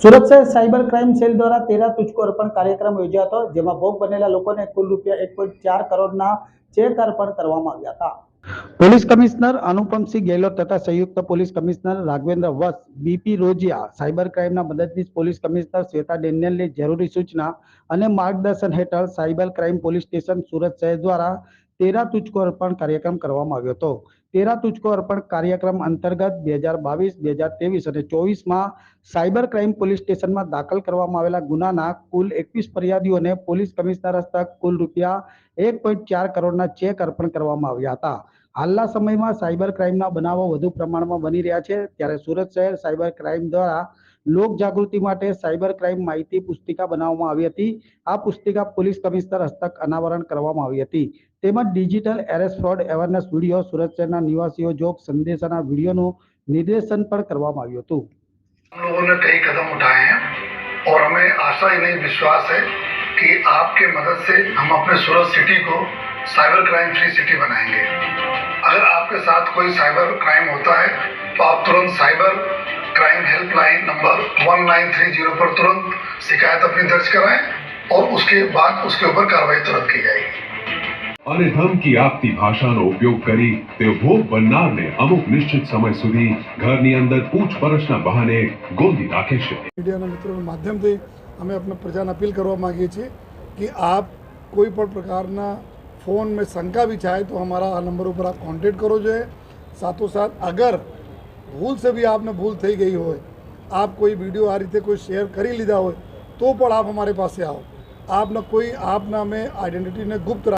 સુરત શહેર cyber crime cell દ્વારા 13 તુચકો અર્પણ કાર્યક્રમ યોજાયો હતો, જેમાં ભોગ બનેલા લોકોને કુલ રૂપિયા 1.4 કરોડના ચેક અર્પણ કરવામાં આવ્યા હતા. પોલીસ કમિશનર અનુપમસિંહ ગેહલોત તથા સંયુક્ત પોલીસ કમિશનર રાઘવેન્દ્ર વત્સ, બીપી રોજિયા, સાયબર ક્રાઇમના મદદનીશ પોલીસ કમિશનર શ્વેતા ડેનિયલની જરૂરી સૂચના અને માર્ગદર્શન હેઠળ cyber crime police station Surat શહેર દ્વારા 13 તુચકો અર્પણ કાર્યક્રમ કરવામાં આવ્યો હતો. 13 તુચકો અર્પણ કાર્યક્રમ અંતર્ગત 2022, 2023 અને 24માં સાયબર ક્રાઇમ પોલીસ સ્ટેશનમાં દાખલ કરવામાં આવેલા ગુનાના કુલ 21 ફરિયાદીઓને પોલીસ કમિશનર હસ્તક કુલ રૂપિયા 1.4 કરોડના ચેક અર્પણ કરવામાં આવ્યા હતા. હાલના સમયમાં સાયબર ક્રાઇમના બનાવો વધુ પ્રમાણમાં બની રહ્યા છે, ત્યારે સુરત શહેર સાયબર ક્રાઇમ દ્વારા લોક જાગૃતિ માટે સાયબર ક્રાઇમ માહિતી પુસ્તિકા બનાવવામાં આવી હતી. આ પુસ્તિકા પોલીસ કમિશનર હસ્તક અનાવરણ કરવામાં આવી હતી. તેમજ digital arrest fraud awareness video, Surat શહેરના નિવાસીઓ જોગ સંદેશાના વિડીયોનું નિર્દેશન પણ કરવામાં આવ્યું હતું. हम लोगों ने कई कदम उठाए हैं और हमें आशा ही नहीं विश्वास है कि आपके मदद से हम अपने सूरत सिटी को साइबर क्राइम फ्री सिटी बनाएंगे। अगर आपके साथ कोई साइबर क्राइम होता है तो आप तुरंत साइबर क्राइम हेल्पलाइन नंबर 1930 पर तुरंत शिकायत अपनी दर्ज कराएं और उसके बाद उसके ऊपर कार्रवाई तुरंत की जाएगी। અને ધમકી આપતી ભાષાનો ઉપયોગ કરી તેઓ ભોગ બનનારને અમુક નિશ્ચિત સમય સુધી ઘરની અંદર પૂછપરછના બહાને ગોંધી રાખે છે. મીડિયાના મિત્રોના માધ્યમથી અમે अपने પ્રજાને अपील કરવા માંગીએ છીએ कि आप कोई પણ પ્રકારના फ़ोन में शंका भी चाहे तो हमारा नंबर पर आप कॉन्टेक्ट करो जो है। साथों साथ अगर भूल से भी आपने भूल थी गई हो, आप कोई वीडियो आ रीते कोई शेयर करी लीधा हो तो पण आप हमारे पास आओ। आपने कोई आपने हमें आइडेंटिटी ने गुप्त